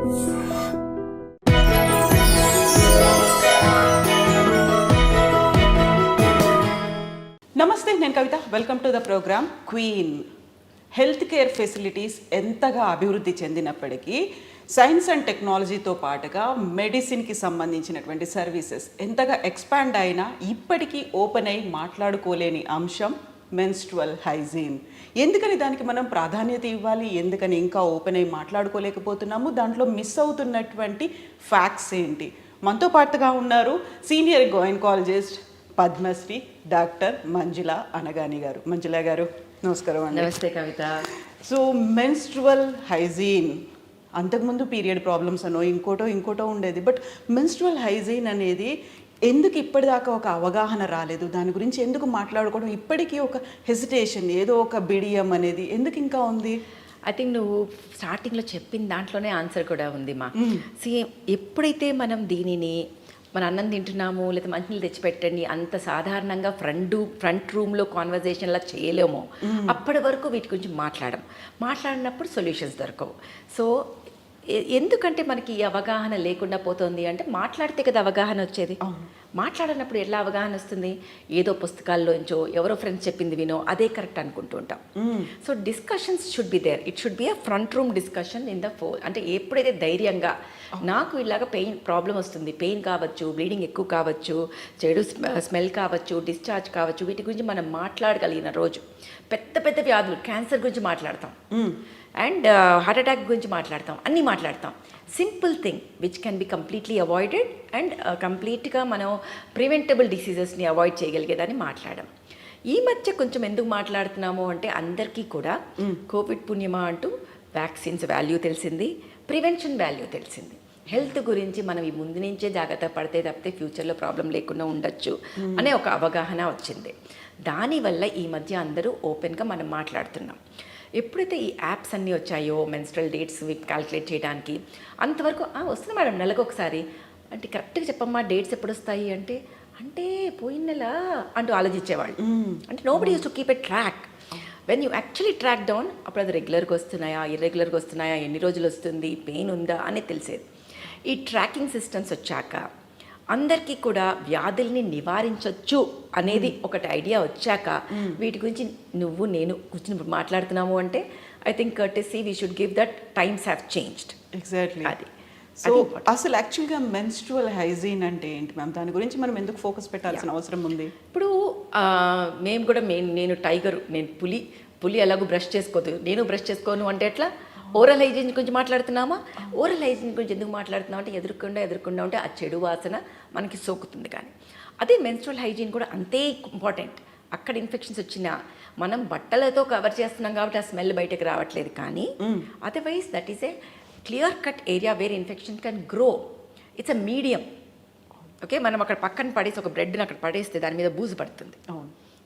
నమస్తే, నేను Kavitha. Welcome to the program queen. Health care facilities ఎంతగా అభివృద్ధి చెందినప్పటికీ సైన్స్ అండ్ టెక్నాలజీతో పాటుగా మెడిసిన్కి సంబంధించినటువంటి సర్వీసెస్ ఎంతగా ఎక్స్పాండ్ అయినా ఇప్పటికీ ఓపెన్ అయి మాట్లాడుకోలేని అంశం మెన్స్ట్రువల్ హైజీన్. ఎందుకని దానికి మనం ప్రాధాన్యత ఇవ్వాలి, ఎందుకని ఇంకా ఓపెన్ అయి మాట్లాడుకోలేకపోతున్నాము, దాంట్లో మిస్ అవుతున్నటువంటి ఫ్యాక్ట్స్ ఏంటి? మనతో పాటుగా ఉన్నారు సీనియర్ గైనకాలజిస్ట్ పద్మశ్రీ డాక్టర్ మంజుల అనగాని గారు. మంజుల గారు, నమస్కారం అండి. నమస్తే కవిత. సో మెన్స్ట్రువల్ హైజీన్, అంతకుముందు పీరియడ్ ప్రాబ్లమ్స్ అనో ఇంకోటో ఉండేది. బట్ మెన్స్ట్రువల్ హైజీన్ అనేది ఎందుకు ఇప్పటిదాకా ఒక అవగాహన రాలేదు? దాని గురించి ఎందుకు మాట్లాడుకోవడం ఇప్పటికీ ఒక హెసిటేషన్, ఏదో ఒక బిడియం అనేది ఎందుకు ఇంకా ఉంది? ఐ థింక్ నువ్వు స్టార్టింగ్లో చెప్పిన దాంట్లోనే ఆన్సర్ కూడా ఉంది మా. ఎప్పుడైతే మనం దీనిని మన అన్నం తింటున్నాము లేదా మంచినీళ్ళు తెచ్చిపెట్టండి అంత సాధారణంగా ఫ్రంట్ రూమ్లో కాన్వర్జేషన్లా చేయలేమో అప్పటి వరకు వీటి గురించి మాట్లాడినప్పుడు సొల్యూషన్స్ దొరకవు. సో ఎందుకంటే మనకి ఈ అవగాహన లేకుండా పోతుంది అంటే మాట్లాడితే కదా అవగాహన వచ్చేది. మాట్లాడినప్పుడు ఎలా అవగాహన వస్తుంది? ఏదో పుస్తకాల్లోంచో ఎవరో ఫ్రెండ్స్ చెప్పింది వినో అదే కరెక్ట్ అనుకుంటూ ఉంటాం. So discussions should be there. It should be a front room discussion in the అంటే ఎప్పుడైతే ధైర్యంగా నాకు ఇలాగ ప్రాబ్లం వస్తుంది, పెయిన్ కావచ్చు, బ్లీడింగ్ ఎక్కువ కావచ్చు, చెడు స్మెల్ కావచ్చు, డిశ్చార్జ్ కావచ్చు, వీటి గురించి మనం మాట్లాడగలిగిన రోజు పెద్ద పెద్ద వ్యాధులు, క్యాన్సర్ గురించి మాట్లాడతాం అండ్ హార్ట్ అటాక్ గురించి మాట్లాడతాం, అన్నీ మాట్లాడతాం. Simple thing which can be completely avoided and కంప్లీట్గా మనం ప్రివెంటబుల్ డిసీజెస్ని అవాయిడ్ చేయగలిగేదాన్ని మాట్లాడడం. ఈ మధ్య కొంచెం ఎందుకు మాట్లాడుతున్నాము అంటే అందరికీ కూడా కోవిడ్ పుణ్యమా అంటూ వ్యాక్సిన్స్ వాల్యూ తెలిసింది, ప్రివెన్షన్ వాల్యూ తెలిసింది. హెల్త్ గురించి మనం ఈ ముందు నుంచే జాగ్రత్త పడితే తప్పితే ఫ్యూచర్లో ప్రాబ్లం లేకుండా ఉండొచ్చు అనే ఒక అవగాహన వచ్చింది. దానివల్ల ఈ మధ్య అందరూ ఓపెన్గా మనం మాట్లాడుతున్నాం. ఎప్పుడైతే ఈ యాప్స్ అన్నీ వచ్చాయో మెన్స్ట్రల్ డేట్స్ క్యాల్కులేట్ చేయడానికి, అంతవరకు వస్తుంది మేడం నెలకు ఒకసారి అంటే కరెక్ట్గా చెప్పమ్మా డేట్స్ ఎప్పుడు వస్తాయి అంటే పోయిన నెల అంటూ ఆలోచించేవాళ్ళు. అంటే nobody use to keep a track. When you actually track down అప్పుడు అది రెగ్యులర్గా వస్తున్నాయా, ఇర్రెగ్యులర్గా వస్తున్నాయా, ఎన్ని రోజులు వస్తుంది, పెయిన్ ఉందా అనేది తెలిసేది. ఈ ట్రాకింగ్ సిస్టమ్స్ వచ్చాక అందరికీ కూడా వ్యాధుల్ని నివారించవచ్చు అనేది ఒకటి ఐడియా వచ్చాక వీటి గురించి నువ్వు నేను కూర్చుని మాట్లాడుతున్నాము అంటే I think courtesy we should give that times have changed. Exactly. అది సో అసలు యాక్చువల్గా మెన్స్ట్రువల్ హైజీన్ అంటే ఏంటి మ్యామ్? దాని గురించి మనం ఎందుకు ఫోకస్ పెట్టాల్సిన అవసరం ఉంది? ఇప్పుడు మేము కూడా నేను టైగరు, నేను పులి ఎలాగో బ్రష్ చేసుకోదు, నేను బ్రష్ చేసుకోను అంటే ఎట్లా? ఓరల్ హైజీన్ గురించి మాట్లాడుతున్నామా? ఓరల్ హైజీన్ గురించి ఎందుకు మాట్లాడుతున్నాం అంటే ఎదురుకుండా ఉంటే ఆ చెడు వాసన మనకి సోకుతుంది. కానీ అదే మెన్స్ట్రువల్ హైజీన్ కూడా అంతే ఇంపార్టెంట్. అక్కడ ఇన్ఫెక్షన్స్ వచ్చినా మనం బట్టలతో కవర్ చేస్తున్నాం కాబట్టి ఆ స్మెల్ బయటకు రావట్లేదు. కానీ otherwise that is a clear cut area where infection can grow. It's a medium. Okay, మనం అక్కడ పక్కన పడేసి ఒక బ్రెడ్ని అక్కడ పడేస్తే దాని మీద బూజు పడుతుంది.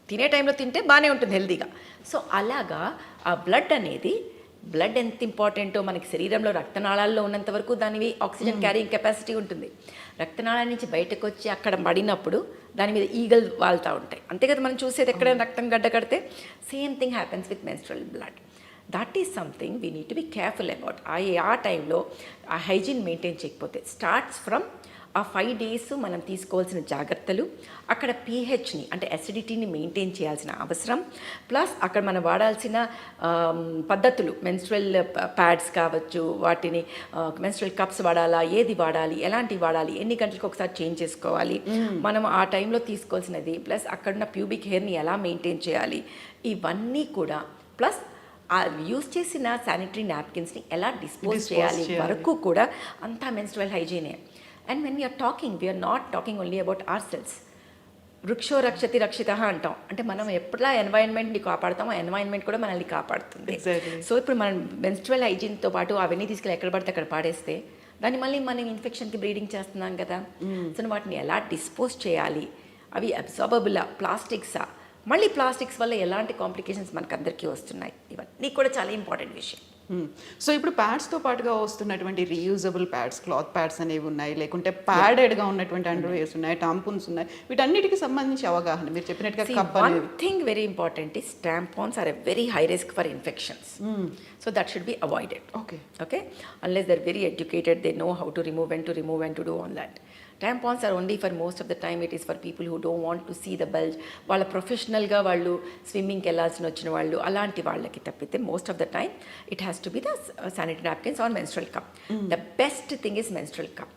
తినే టైంలో తింటే బాగానే ఉంటుంది హెల్తీగా. సో అలాగా ఆ బ్లడ్ ఎంత ఇంపార్టెంటో మనకి శరీరంలో రక్తనాళాల్లో ఉన్నంత వరకు దానివి ఆక్సిజన్ క్యారింగ్ కెపాసిటీ ఉంటుంది. రక్తనాళాల నుంచి బయటకు వచ్చి అక్కడ పడినప్పుడు దాని మీద ఈగలు వాళ్తూ ఉంటాయి. అంతే కదా మనం చూసేది. ఎక్కడైనా రక్తం గడ్డ కడితే same thing happens with menstrual blood. That is something we need to be careful about. ఆ టైంలో ఆ హైజీన్ మెయింటైన్ చేయకపోతే స్టార్ట్స్ ఫ్రమ్ ఆ 5 days మనం తీసుకోవాల్సిన జాగ్రత్తలు, అక్కడ pHని అంటే అసిడిటీని మెయింటైన్ చేయాల్సిన అవసరం, ప్లస్ అక్కడ మనం వాడాల్సిన పద్ధతులు, మెన్స్ట్రువల్ ప్యాడ్స్ కావచ్చు, వాటిని మెన్స్ట్రువల్ కప్స్ వాడాలా, ఏది వాడాలి, ఎలాంటివి వాడాలి, ఎన్ని గంటలకు ఒకసారి చేంజ్ చేసుకోవాలి, మనం ఆ టైంలో తీసుకోవాల్సినది, ప్లస్ అక్కడున్న ప్యూబిక్ హెయిర్ని ఎలా మెయింటైన్ చేయాలి, ఇవన్నీ కూడా, ప్లస్ యూజ్ చేసిన శానిటరీ నాప్కిన్స్ని ఎలా డిస్పోజ్ చేయాలి వరకు కూడా అంతా మెన్స్ట్రువల్ హైజీనే. And when we are not talking only about ourselves. వృక్షో రక్షతి రక్షిత అంటాం. అంటే మనం ఎప్పుడలా ఎన్వైరన్మెంట్ని కాపాడుతామో ఎన్వైరన్మెంట్ కూడా మనల్ని కాపాడుతుంది. సో ఇప్పుడు మనం మెన్స్ట్రువల్ హైజీన్తో పాటు అవన్నీ తీసుకెళ్ళి ఎక్కడ పడితే అక్కడ పాడేస్తే దాన్ని మళ్ళీ మనం ఇన్ఫెక్షన్కి బ్రీడింగ్ చేస్తున్నాం కదా. సో వాటిని ఎలా డిస్పోజ్ చేయాలి, అవి అబ్జార్బబులా, ప్లాస్టిక్సా, మళ్ళీ ప్లాస్టిక్స్ వల్ల ఎలాంటి కాంప్లికేషన్స్ మనకు అందరికీ వస్తున్నాయి, ఇవన్నీ కూడా చాలా ఇంపార్టెంట్ విషయం. సో ఇప్పుడు ప్యాడ్స్తో పాటుగా వస్తున్నటువంటి రీయూజబుల్ ప్యాడ్స్, క్లాత్ ప్యాడ్స్ అనేవి ఉన్నాయి, లేకుంటే ప్యాడెడ్గా ఉన్నటువంటి అండర్వేర్స్ ఉన్నాయి, టాంపూన్స్ ఉన్నాయి, వీటన్నిటికి సంబంధించి అవగాహన మీరు చెప్పినట్టుగా కప్ one అనేది. thing very important is tampons are a very high risk for infections. So that should be avoided. Okay, unless they're very educated, they know how to remove, when to do all that. Tampons are only for most of the time it is for people who don't want to see the bulge. వాళ్ళ ప్రొఫెషనల్గా వాళ్ళు స్విమ్మింగ్కి వెళ్ళాల్సిన వచ్చిన వాళ్ళు అలాంటి వాళ్ళకి తప్పితే most of the time it has to be the sanitary napkins or menstrual cup. The best thing is menstrual cup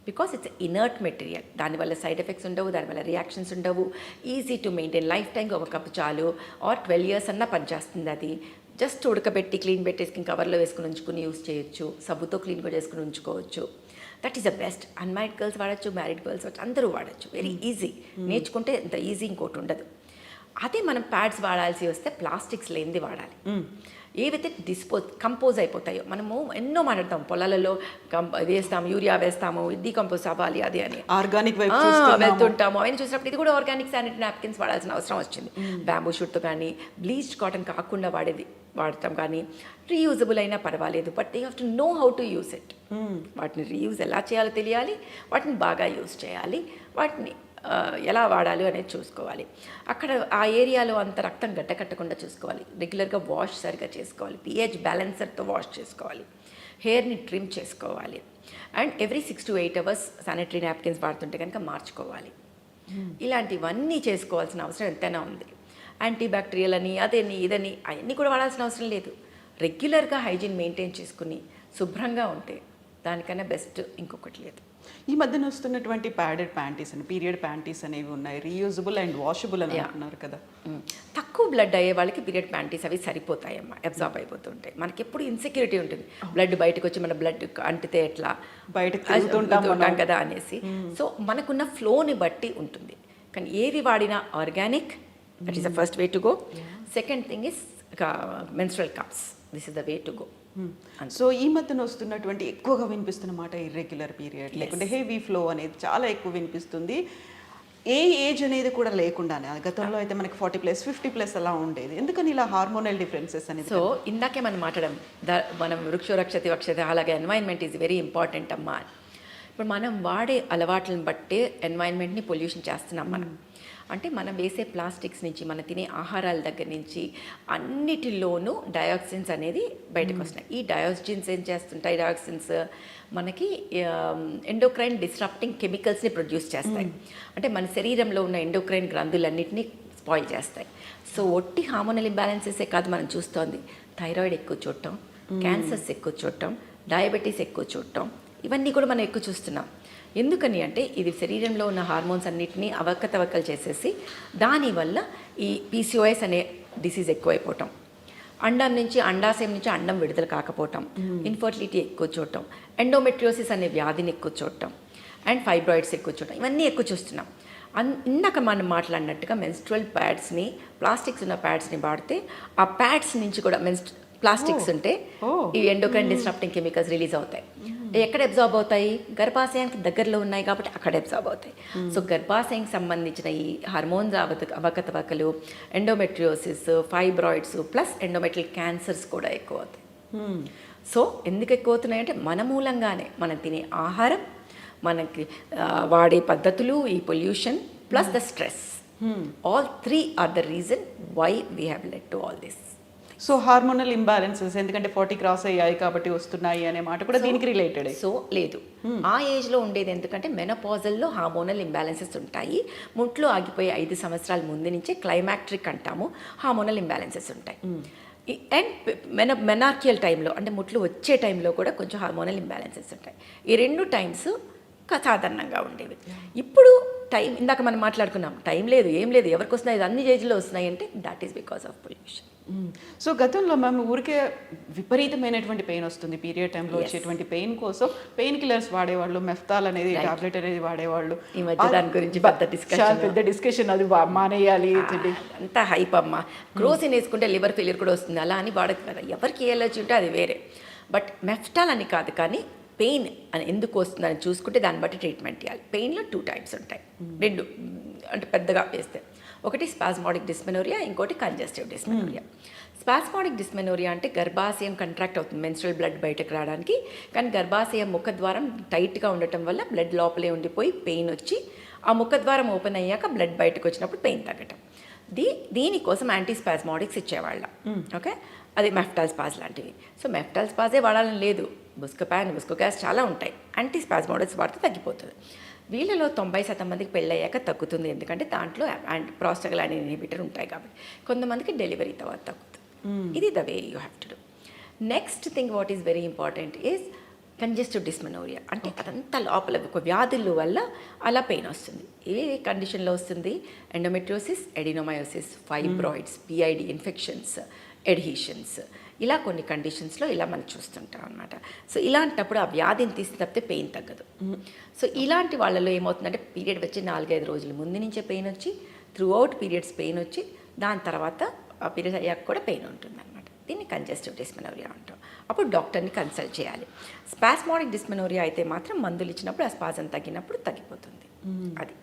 because it's inert material. దానివల్ల సైడ్ ఎఫెక్ట్స్ ఉండవు, దానివల్ల రియాక్షన్స్ ఉండవు, ఈజీ టు మెయింటైన్. లైఫ్ టైంకి ఒక cup చాలు, are 12 years అన్నా పనిచేస్తుంది. అది జస్ట్ ఉడకబెట్టి క్లీన్ పెట్టేసుకుని కవర్లో వేసుకుని ఉంచుకుని యూస్ చేయొచ్చు, సబ్బుతో క్లీన్ కూడా చేసుకుని ఉంచుకోవచ్చు. That is the best. Unmarried girls వాడచ్చు, మ్యారీడ్ గర్ల్స్ వాడచ్చు, అందరూ వాడచ్చు. Very easy. నేర్చుకుంటే ఇంత ఈజీ ఇంకోటి ఉండదు. అదే మనం ప్యాడ్స్ వాడాల్సి వస్తే ప్లాస్టిక్స్ లేనిది వాడాలి. ఏవైతే కంపోజ్ అయిపోతాయో, మనము ఎన్నో మాట్లాడతాం, పొలాలలో వేస్తాము, యూరియా వేస్తాము, డీకంపోజ్ అవ్వాలి అది అని ఆర్గానిక్ వెళ్తుంటాము. అవన్నీ చూసినప్పుడు ఇది కూడా ఆర్గానిక్ శానిటరీ నాప్కిన్స్ వాడాల్సిన అవసరం వచ్చింది. బ్యాంబూ షూట్తో కానీ బ్లీచ్డ్ కాటన్ కాకుండా వాడతాం కానీ రీయూజబుల్ అయినా పర్వాలేదు. But they have to know how to use it. వాటిని రీయూజ్ ఎలా చేయాలో తెలియాలి, వాటిని బాగా యూజ్ చేయాలి, వాటిని ఎలా వాడాలి అనేది చూసుకోవాలి. అక్కడ ఆ ఏరియాలో అంత రక్తం గడ్డకట్టకుండా చూసుకోవాలి. రెగ్యులర్గా వాష్ సరిగా చేసుకోవాలి, pH బ్యాలెన్సర్తో వాష్ చేసుకోవాలి, హెయిర్ని ట్రిమ్ చేసుకోవాలి, and every 6 to 8 hours sanitary napkins వాడుతుంటే కనుక మార్చుకోవాలి. ఇలాంటివన్నీ చేసుకోవాల్సిన అవసరం ఎంతైనా ఉంది. యాంటీ బ్యాక్టీరియల్ అని అదని ఇదని అవన్నీ కూడా వాడాల్సిన అవసరం లేదు. రెగ్యులర్గా హైజీన్ మెయింటైన్ చేసుకుని శుభ్రంగా ఉంటే దానికన్నా బెస్ట్ ఇంకొకటి లేదు. ఈ మధ్యన వస్తున్నటువంటి ప్యాడెడ్ ప్యాంటీస్ అని, పీరియడ్ ప్యాంటీస్ అనేవి ఉన్నాయి, రీయూజబుల్ అండ్ వాషబుల్ అని అంటున్నారు కదా. తక్కువ బ్లడ్ అయ్యే వాళ్ళకి పీరియడ్ ప్యాంటీస్ అవి సరిపోతాయమ్మా, అబ్జార్బ్ అయిపోతుంటాయి. మనకి ఎప్పుడు ఇన్సెక్యూరిటీ ఉంటుంది, బ్లడ్ బయటకు వచ్చి మన బ్లడ్ అంటితే ఎట్లా బయటకు కదా అనేసి. సో మనకున్న ఫ్లోని బట్టి ఉంటుంది. కానీ ఏవి వాడినా organic, that is the first way to go. Second thing is menstrual cups, this is the way to go. So ఈ మధ్యన వస్తున్నటువంటి ఎక్కువగా వినిపిస్తున్న మాట ఇర్రెగ్యులర్ పీరియడ్, లేకుంటే హెవీ ఫ్లో అనేది చాలా ఎక్కువ వినిపిస్తుంది. ఏ ఏజ్ అనేది కూడా లేకుండానే, గతంలో అయితే మనకి 40+, 50+ అలా ఉండేది. ఎందుకని ఇలా హార్మోనల్ డిఫరెన్సెస్ అనేది? సో ఇందాకే మనం మాట్లాడడం, మనం వృక్షో రక్షతి వక్షతి, అలాగే ఎన్వైర్న్మెంట్ ఈజ్ వెరీ ఇంపార్టెంట్ అమ్మా. ఇప్పుడు మనం వాడే అలవాట్లను బట్టే ఎన్వైర్న్మెంట్ని పొల్యూషన్ చేస్తున్నాం మనం. అంటే మనం వేసే ప్లాస్టిక్స్ నుంచి, మనం తినే ఆహారాల దగ్గర నుంచి అన్నిటిలోనూ డయాక్సిన్స్ అనేది బయటకు వస్తున్నాయి. ఈ డయాక్సిన్స్ ఏం చేస్తుంటాయి? డయాక్సిన్స్ మనకి ఎండోక్రైన్ డిస్రప్టింగ్ కెమికల్స్ని ప్రొడ్యూస్ చేస్తాయి. అంటే మన శరీరంలో ఉన్న ఎండోక్రైన్ గ్రంథులన్నింటినీ స్పాయిల్ చేస్తాయి. సో ఒట్టి హార్మోనల్ ఇంబ్యాలెన్సెసే కాదు మనం చూస్తోంది, థైరాయిడ్ ఎక్కువ చూడటం, క్యాన్సర్స్ ఎక్కువ చూడటం, డయాబెటీస్ ఎక్కువ చూడటం, ఇవన్నీ కూడా మనం ఎక్కువ చూస్తున్నాం. ఎందుకని అంటే ఇది శరీరంలో ఉన్న హార్మోన్స్ అన్నిటినీ అవకతవకలు చేసేసి దానివల్ల ఈ PCOS అనే డిసీజ్ ఎక్కువైపోవటం, అండం నుంచి అండాశయం నుంచి అండం విడుదల కాకపోవటం, ఇన్ఫర్టిలిటీ ఎక్కువ చూడటం, ఎండోమెట్రియోసిస్ అనే వ్యాధిని ఎక్కువ చూడటం, అండ్ ఫైబ్రాయిడ్స్ ఎక్కువ చూడటం, ఇవన్నీ ఎక్కువ చూస్తున్నాం. ఇందాక మనం మాట్లాడినట్టుగా మెన్స్ట్రువల్ ప్యాడ్స్ని, ప్లాస్టిక్స్ ఉన్న ప్యాడ్స్ని వాడితే ఆ ప్యాడ్స్ నుంచి కూడా ప్లాస్టిక్స్ ఉంటే ఈ ఎండోక్రైన్ డిస్రప్టింగ్ కెమికల్స్ రిలీజ్ అవుతాయి. ఎక్కడ అబ్జార్బ్ అవుతాయి? గర్భాశయానికి దగ్గరలో ఉన్నాయి కాబట్టి అక్కడ అబ్జార్బ్ అవుతాయి. సో గర్భాశయానికి సంబంధించిన ఈ హార్మోన్స్ అవకతవకలు, endometriosis, fibroids plus endometrial cancers కూడా ఎక్కువ అవుతాయి. సో ఎందుకు ఎక్కువ అవుతున్నాయంటే మన మూలంగానే, మనం తినే ఆహారం, మనకి వాడే పద్ధతులు, ఈ pollution plus the stress, all 3 are the reason why we have led to all this. So hormonal imbalances ఎందుకంటే 40 క్రాస్ అయ్యాయి కాబట్టి వస్తున్నాయి అనే మాట కూడా దీనికి రిలేటెడ్. సో లేదు, ఆ ఏజ్లో ఉండేది ఎందుకంటే మెనోపాజల్లో హార్మోనల్ ఇంబ్యాలెన్సెస్ ఉంటాయి. ముట్లో ఆగిపోయే 5 సంవత్సరాల ముందు నుంచే క్లైమాక్ట్రిక్ అంటాము, హార్మోనల్ ఇంబ్యాలెన్సెస్ ఉంటాయి. అండ్ మెనార్కియల్ టైంలో, అంటే ముట్లు వచ్చే టైంలో కూడా కొంచెం హార్మోనల్ ఇంబ్యాలెన్సెస్ ఉంటాయి. ఈ 2 టైమ్స్ సాధారణంగా ఉండేవి. ఇప్పుడు టైం, ఇందాక మనం మాట్లాడుకున్నాం, టైం లేదు, ఏం లేదు, ఎవరికి వస్తున్నాయి, ఇది అన్ని ఏజ్లో వస్తున్నాయి అంటే that is because of pollution. So గతంలో మేము ఊరికే విపరీతమైనటువంటి పెయిన్ వస్తుంది, పీరియడ్ టైంలో వచ్చేటువంటి పెయిన్ కోసం పెయిన్ కిల్లర్స్ వాడేవాళ్ళు, మెఫ్తాల్ అనేది టాబ్లెట్ అనేది వాడేవాళ్ళు. ఈ మధ్య దాని గురించి పెద్ద డిస్కషన్, అది మానేయాలి అంతా హైప్ అమ్మ. క్రోసిన్ వేసుకుంటే లివర్ ఫెయిలియర్ కూడా వస్తుంది, అలా అని వాడదు కదా. ఎవరికి ఎలర్జీ ఉంటే అది వేరే. బట్ మెఫ్టాల్ అని కాదు, కానీ పెయిన్ అని ఎందుకు వస్తుందని చూసుకుంటే దాన్ని బట్టి ట్రీట్మెంట్ చేయాలి. పెయిన్లో 2 టైప్స్ ఉంటాయి, 2 అంటే పెద్దగా వేస్తే. ఒకటి స్పాస్మాటిక్ డిస్మెనోరియా, ఇంకోటి కంజెస్టివ్ డిస్మెనోరియా. స్పాస్మాటిక్ డిస్మెనోరియా అంటే గర్భాశయం కంట్రాక్ట్ అవుతుంది మెన్స్ట్రల్ బ్లడ్ బయటకు రావడానికి, కానీ గర్భాశయం ముఖద్వారం టైట్గా ఉండటం వల్ల బ్లడ్ లోపలే ఉండిపోయి పెయిన్ వచ్చి ఆ ముఖద్వారం ఓపెన్ అయ్యాక బ్లడ్ బయటకు వచ్చినప్పుడు పెయిన్ తగ్గటం. దీనికోసం యాంటీస్పాస్మాటిక్స్ ఇచ్చేవాళ్ళ. ఓకే, అది మెఫ్టాల్ స్పాజ్ లాంటివి. సో మెఫ్టాల్ స్పాజే వాడాలని లేదు, బుస్కోపాన్, బుస్కోకాస్ చాలా ఉంటాయి. యాంటీస్పాస్మాటిక్స్ వాడితే తగ్గిపోతుంది. వీళ్ళలో 90% మందికి పెళ్ళయ్యాక తగ్గుతుంది, ఎందుకంటే దాంట్లో ప్రోస్టాగ్లాండిన్ ఇన్హిబిటర్ ఉంటాయి కాబట్టి. కొంతమందికి డెలివరీ తర్వాత తగ్గుతుంది. ఇది the way you have to do. Next thing what is very important is congestive dysmenorrhoea. అంటే అదంతా లోపల ఒక వ్యాధుల వల్ల అలా పెయిన్ వస్తుంది. ఏ కండిషన్లో వస్తుంది? Endometriosis, adenomyosis, fibroids, PID infections, adhesions, ఇలా కొన్ని కండిషన్స్లో ఇలా మనం చూస్తుంటాం అనమాట. సో ఇలాంటప్పుడు ఆ వ్యాధిని తీసి తప్పితే పెయిన్ తగ్గదు. సో ఇలాంటి వాళ్ళలో ఏమవుతుందంటే పీరియడ్ వచ్చి 4-5 రోజుల ముందు నుంచే పెయిన్ వచ్చి త్రూ అవుట్ పీరియడ్స్ పెయిన్ వచ్చి దాని తర్వాత ఆ పీరియడ్ అయ్యాక కూడా పెయిన్ ఉంటుంది అనమాట. దీన్ని కంజెస్టివ్ డిస్మెనోరియా అంటాం. అప్పుడు డాక్టర్ని కన్సల్ట్ చేయాలి. స్పాస్మాటిక్ డిస్మెనోరియా అయితే మాత్రం మందులు ఇచ్చినప్పుడు ఆ స్పాజం తగ్గినప్పుడు తగ్గిపోతుంది. అది.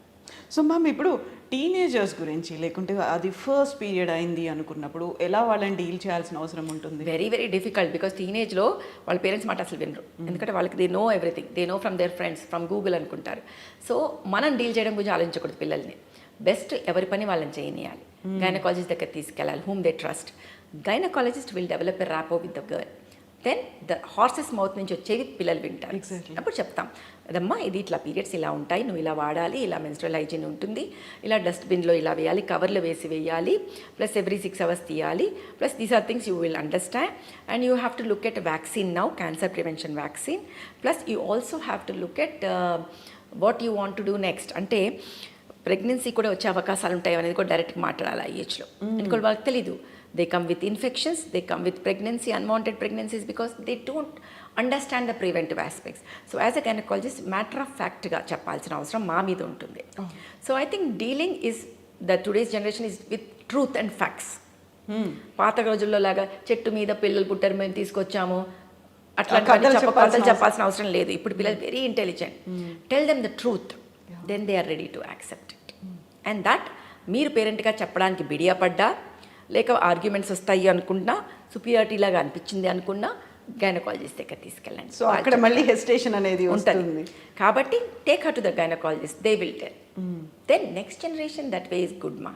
సో మ్యామ్, ఇప్పుడు టీనేజర్స్ గురించి, లేకుంటే అది ఫస్ట్ పీరియడ్ అయింది అనుకున్నప్పుడు ఎలా వాళ్ళని డీల్ చేయాల్సిన అవసరం ఉంటుంది? వెరీ వెరీ డిఫికల్ట్, బికాస్ టీనేజ్లో వాళ్ళ పేరెంట్స్ మాట అసలు వినరు. ఎందుకంటే వాళ్ళకి they know everything, they know from their friends, from Google అనుకుంటారు. సో మనం డీల్ చేయడం గురించి ఆలోచించకూడదు పిల్లల్ని. బెస్ట్ ఎవరి పని వాళ్ళని చేయనియాలి. గైనకాలజిస్ట్ దగ్గర తీసుకెళ్ళాలి, whom they trust. Gynaecologist will develop a rapport with the girl. Then the horse's mouth నుంచి వచ్చేవి పిల్లలు వింటారు. అప్పుడు చెప్తాం, అదమ్మా ఇది ఇట్లా పీరియడ్స్ ఇలా ఉంటాయి, నువ్వు ఇలా వాడాలి, ఇలా మెన్స్ట్రల్ హైజీన్ ఉంటుంది, ఇలా డస్ట్బిన్లో ఇలా వేయాలి, కవర్లో వేసి వేయాలి, ప్లస్ ఎవ్రీ 6 hours తీయాలి, plus these are things you will understand. And you have to look at vaccine now, cancer prevention vaccine. Plus you also have to look at what you want to do next. అంటే pregnancy కూడా వచ్చే అవకాశాలు ఉంటాయి అనేది కూడా డైరెక్ట్గా మాట్లాడాలి ఆ ఏజ్లో. ఎందుకంటే వాళ్ళకి తెలీదు. They come with infections, they come with pregnancy, unwanted pregnancies, because they don't understand the preventive aspects. So as a gynaecologist matter of ఫ్యాక్ట్గా చెప్పాల్సిన అవసరం మా మీద ఉంటుంది. So I think dealing is the today's generation is with truth and facts. పాత రోజుల్లో లాగా చెట్టు మీద పిల్లలు పుట్టారు మేము తీసుకొచ్చాము అట్లా కథలు చెప్పాల్సిన అవసరం లేదు. ఇప్పుడు పిల్లలు very intelligent. Tell them the truth, then they are ready to accept it. And that మీరు పేరెంట్గా చెప్పడానికి బిడియపడ్డా, లేక ఆర్గ్యుమెంట్స్ వస్తాయి అనుకున్నా, సుపీరియారిటీ లాగా అనిపించింది అనుకున్నా, గైనకాలజిస్ట్ దగ్గర తీసుకెళ్ళండి. సో అక్కడ మళ్ళీ హెసిటేషన్ అనేది ఉంటుంది. కాబట్టి take her to the gynaecologist, they will tell. Then next generation that way is good మా.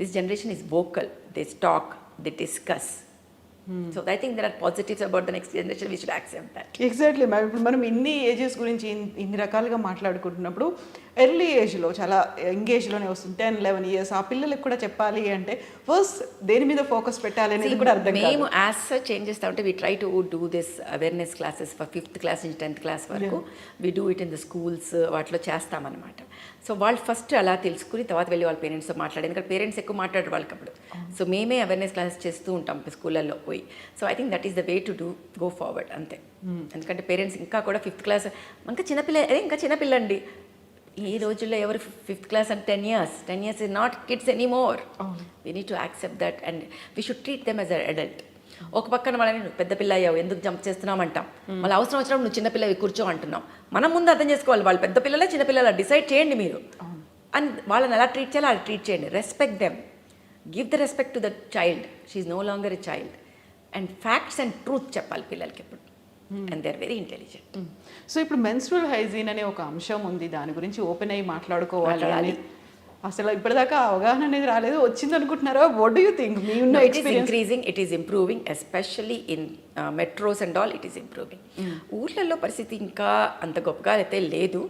This generation is vocal, they talk, they discuss. So I think there are positives about the next generation, we should accept that. Exactly ma'am. ఇప్పుడు మనం ఇన్ని ages గురించి ఇన్ని రకాలుగా మాట్లాడుకుంటున్నప్పుడు early ఏజ్లో చాలా young ఏజ్లోనే వస్తుంది, 10-11 years. ఆ పిల్లలకు కూడా చెప్పాలి అంటే ఫస్ట్ దేని మీద ఫోకస్ పెట్టాలి అనేది కూడా అర్థం కాదు. మేము యాజ్ సచ్ ఏం చేస్తామంటే we try to do this awareness classes for 5th class నుంచి 10th class వరకు. We do it in the schools, వాటిలో చేస్తామన్నమాట. సో వాళ్ళు ఫస్ట్ అలా తెలుసుకుని తర్వాత వెళ్ళి వాళ్ళ పేరెంట్స్తో మాట్లాడేది, ఎందుకంటే పేరెంట్స్ ఎక్కువ మాట్లాడారు వాళ్ళకి అప్పుడు. సో మేమే అవేర్నెస్ క్లాసెస్ చేస్తూ ఉంటాం స్కూళ్ళల్లో పోయి. So I think that is the way to do go forward అంతే. ఎందుకంటే పేరెంట్స్ ఇంకా కూడా 5th class ఇంకా చిన్నపిల్ల, అదే ఇంకా చిన్నపిల్లండి. ఈ రోజుల్లో ఎవరు 5th class and 10 years is not kids anymore. We need to accept that and we should treat them as an adult. ఒక పక్కన వాళ్ళని నువ్వు పెద్ద పిల్ల అయ్యావు ఎందుకు జంప్ చేస్తున్నావు అంటాం, మళ్ళీ అవసరం వచ్చినప్పుడు నువ్వు చిన్నపిల్లవి కూర్చో అంటున్నాం. మనం ముందు అర్థం చేసుకోవాలి, వాళ్ళు పెద్ద పిల్లలే చిన్నపిల్లలా డిసైడ్ చేయండి మీరు. అండ్ వాళ్ళని ఎలా ట్రీట్ చేయాలో అలా ట్రీట్ చేయండి. Respect them, give the respect to the child, she is no longer a child. And facts and truth చెప్పాలి పిల్లలకి ఎప్పుడు. And they are very intelligent. So ఇప్పుడు మెన్స్ట్రువల్ హైజీన్ అనే ఒక అంశం ఉంది, దాని గురించి ఓపెన్ అయ్యి మాట్లాడుకోవాలి. అసలు ఇప్పటిదాకా అవగాహన అనేది రాలేదు, వచ్చింది అనుకుంటున్నారా? What do you think? మీ ఉన్న increasing, it is improving, especially in metros and all, it is improving. ఊర్లలో పరిస్థితి ఇంకా అంత గొప్పగా అయితే లేదు,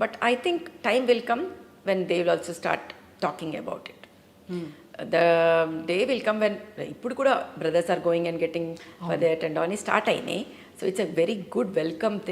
but I think time will come when they will also start talking about it. The day will come when, ఇప్పుడు కూడా brothers are going and getting for that and all start అయినాయి. So it's a very good welcome thing.